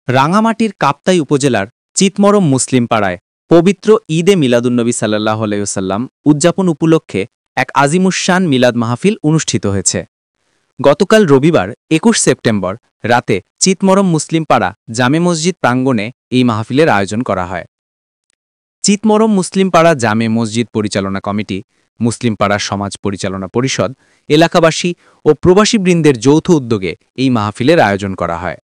রাঙামাটির কাপ্তাই উপজেলার চিতমরম মুসলিম পাড়ায় পবিত্র ঈদে মিলাদুন্নবী সাল্লাল্লাহু আলাইহি ওয়াসাল্লাম উদযাপন উপলক্ষে এক আজিমুশান মিলাদ মাহফিল অনুষ্ঠিত হয়েছে। গতকাল রবিবার ২১ সেপ্টেম্বর রাতে চিতমরম মুসলিম পাড়া জামে মসজিদ প্রাঙ্গণে এই মাহফিলের আয়োজন করা হয়। চিতমরম মুসলিম পাড়া জামে মসজিদ পরিচালনা কমিটি, মুসলিম পাড়া সমাজ পরিচালনা পরিষদ, এলাকাবাসী ও প্রবাসীবৃন্দের যৌথ উদ্যোগে এই মাহফিলের আয়োজন করা হয়।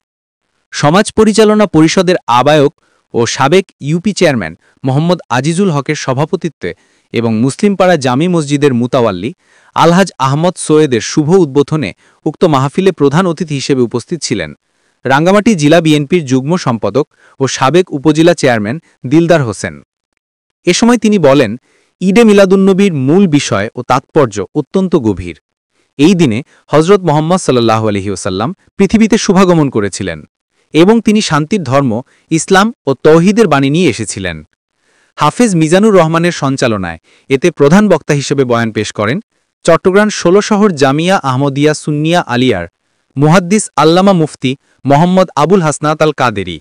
সমাজ পরিচালনা পরিষদের আহ্বায়ক ও সাবেক ইউপি চেয়ারম্যান মোহাম্মদ আজিজুল হকের সভাপতিত্বে এবং মুসলিমপাড়া জামি মসজিদের মুতাওয়াল্লি আলহাজ আহমদ সৈয়দের শুভ উদ্বোধনে উক্ত মাহফিলে প্রধান অতিথি হিসেবে উপস্থিত ছিলেন রাঙ্গামাটি জেলা বিএনপির যুগ্ম সম্পাদক ও সাবেক উপজেলা চেয়ারম্যান দিলদার হোসেন। এ সময় তিনি বলেন, ঈদে মিলাদুন্নবীর মূল বিষয় ও তাৎপর্য অত্যন্ত গভীর। এই দিনে হজরত মুহাম্মদ সাল্লাল্লাহু আলাইহি ওয়াসাল্লাম পৃথিবীতে শুভাগমন করেছিলেন এবং তিনি শান্তির ধর্ম ইসলাম ও তৌহিদের বাণী নিয়ে এসেছিলেন। হাফেজ মিজানুর রহমানের সঞ্চালনায় এতে প্রধান বক্তা হিসেবে বয়ান পেশ করেন চট্টগ্রাম ১৬ শহর জামিয়া আহমদিয়া সুন্নিয়া আলিয়ার মুহাদ্দিস আল্লামা মুফতি মোহাম্মদ আবুল হাসনাত আল কাদেরি।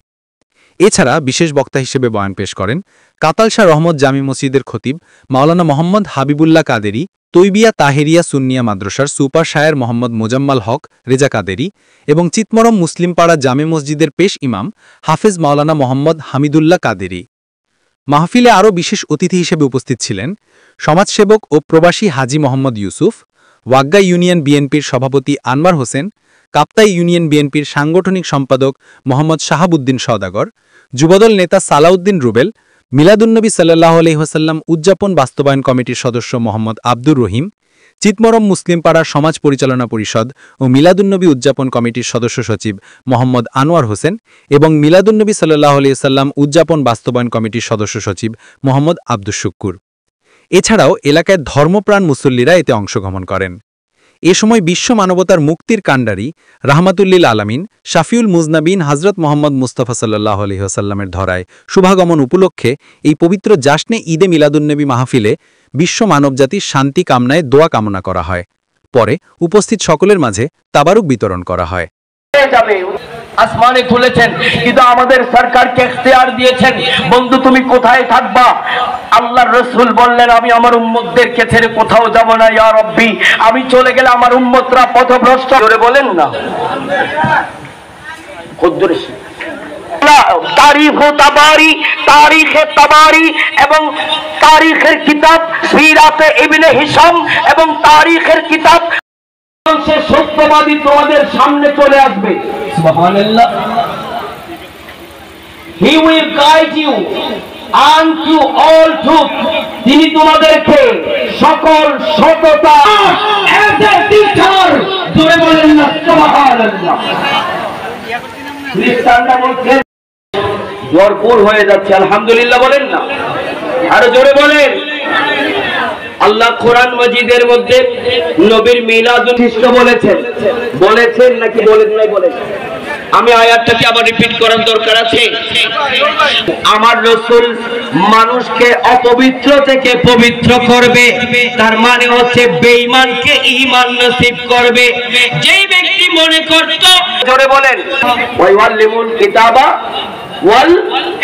এছাড়া বিশেষ বক্তা হিসেবে বয়ান পেশ করেন কাতালশাহ রহমত জামি মসজিদের খতিব মাওলানা মোহাম্মদ হাবিবুল্লাহ কাদেরি, তৈবিয়া তাহেরিয়া সুন্নিয়া মাদ্রাসার সুপার শায়ের মোহাম্মদ মোজাম্মাল হক রেজা কাদেরি এবং চিতমরম মুসলিমপাড়া জামে মসজিদের পেশ ইমাম হাফেজ মাওলানা মোহাম্মদ হামিদুল্লাহ কাদেরি। মাহফিলে আরও বিশেষ অতিথি হিসেবে উপস্থিত ছিলেন সমাজসেবক ও প্রবাসী হাজি মোহাম্মদ ইউসুফ, ওয়াগ্গা ইউনিয়ন বিএনপির সভাপতি আনওয়ার হোসেন, কাপ্তাই ইউনিয়ন বিএনপির সাংগঠনিক সম্পাদক মোহাম্মদ শাহাবুদ্দিন সওদাগর, যুবদল নেতা সালাউদ্দিন রুবেল, মিলাদুন্নবী সাল্লাল্লাহু আলাইহি ওয়াসাল্লাম উদযাপন বাস্তবায়ন কমিটির সদস্য মোহাম্মদ আব্দুর রহিম, চিতমরম মুসলিমপাড়া সমাজ পরিচালনা পরিষদ ও মিলাদুন্নবী উদযাপন কমিটির সদস্য সচিব মোহাম্মদ আনোয়ার হোসেন এবং মিলাদুন্নবী সাল্লাল্লাহু আলাইহি ওয়াসাল্লাম উদযাপন বাস্তবায়ন কমিটির সদস্য সচিব মোহাম্মদ আব্দুস শুক্কুর। এছাড়াও এলাকায় ধর্মপ্রাণ মুসল্লিরা এতে অংশগ্রহণ করেন। এ সময় বিশ্ব মানবতার মুক্তির কাণ্ডারি রাহমাতুল্লিল আলামিন শাফিউল মুজনাবিন হযরত মুহাম্মদ মুস্তাফা সাল্লাল্লাহু আলাইহি ওয়াসাল্লামের ধরায় শুভাগমন উপলক্ষে এই পবিত্র জাশনে ঈদে মিলাদুন্নবী মাহফিলে বিশ্ব মানবজাতির শান্তি কামনায় দোয়া কামনা করা হয়। পরে উপস্থিত সকলের মাঝে তাবারুক বিতরণ করা হয়। আসমানে তুলেছেন, কিন্তু আমাদের সরকারকে ইখতিয়ার দিয়েছেন, বন্ধু তুমি কোথায় থাকবা? আল্লাহর রাসূল বললেন, আমি আমার উম্মতদেরকে ছেড়ে কোথাও যাব না ইয়া রাব্বি, আমি চলে গেলে আমার উম্মতরা পথভ্রষ্ট। জোরে বলেন না। কুদ্দুসী তারিখে তাবারি এবং তারিখের কিতাব সিরাতে ইবনে হিশাম এবং তারিখের কিতাব সে সত্যবাদী তোমাদের সামনে চলে আসবে। সুবহানাল্লাহ। He will guide you unto all truth. তিনি তোমাদেরকে সকল সততা as a teacher জোরে বলেন না সুবহানাল্লাহ। খ্রিস্টানরা বলছেন ভরপুর হয়ে যাচ্ছে, আলহামদুলিল্লাহ বলেন না, আরো জোরে বলেন। আল্লাহ কোরআন মাজিদের মধ্যে নবীর মিলাদুন বলেছেন নাকি বলেন নাই? বলেছেন। আমি আয়াতটাকে আবার রিপিট করার দরকার আছে। আমার রাসূল মানুষকে অপবিত্র থেকে পবিত্র করবে, তার মানে হচ্ছে বেঈমানকে ঈমান নসিব করবে। যেই ব্যক্তি মনে করত, জোরে বলেন, ওয়াইয়াল্লিমুল কিতাবা ওয়াল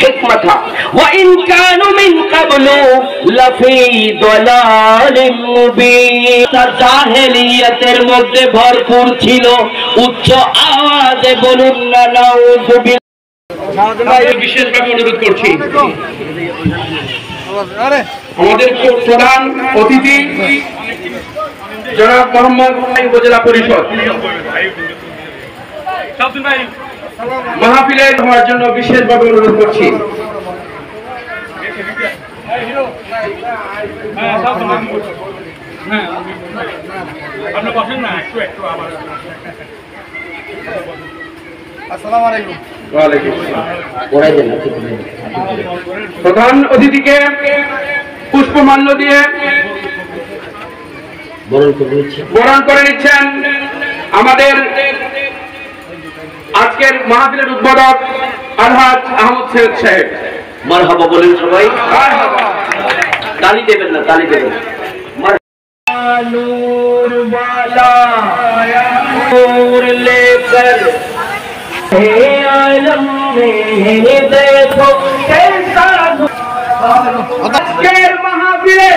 হিকমাতা ওয়া ইন কানু মিন ক্বাবলু লাফি দালালিম মুবিন। তার জাহেলিয়াতের মধ্যে ভরপুর ছিল। উচ্চ আওয়াজে বলুন না নাউযুবিল্লাহ। বিশেষভাবে অনুরোধ করছি আমাদের প্রধান অতিথি জনাব মোহাম্মদ উপজেলা পরিষদ মাহফিলে হওয়ার জন্য বিশেষভাবে অনুরোধ করছি। প্রধান অতিথিকে পুষ্পমাল্য দিয়ে বরণ করে নিচ্ছেন আমাদের আজকের মাহফিলের উদ্বোধক আলহাজ আহমদ সৈয়দ সাহেব। মারহাবা বলেন সবাই, তালি দেবেন না, তালি দেবেন। নূর वाला नूर लेकर हे आलम में देखो कैसा আজকের মাহফিলে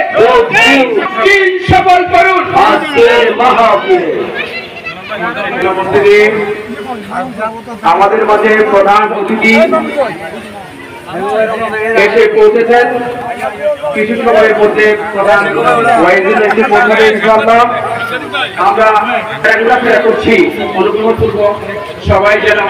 দিন সফল করুন। আজকের মাহফিলে আমাদের মাঝে প্রধান অতিথি এসে পৌঁছেছেন। কিছু সময়ের মধ্যে প্রধান ওয়াইজিন এসে পৌঁছাবে ইনশাআল্লাহ। আমরা করছি অনুগ্রহপূর্বক সবাই যেন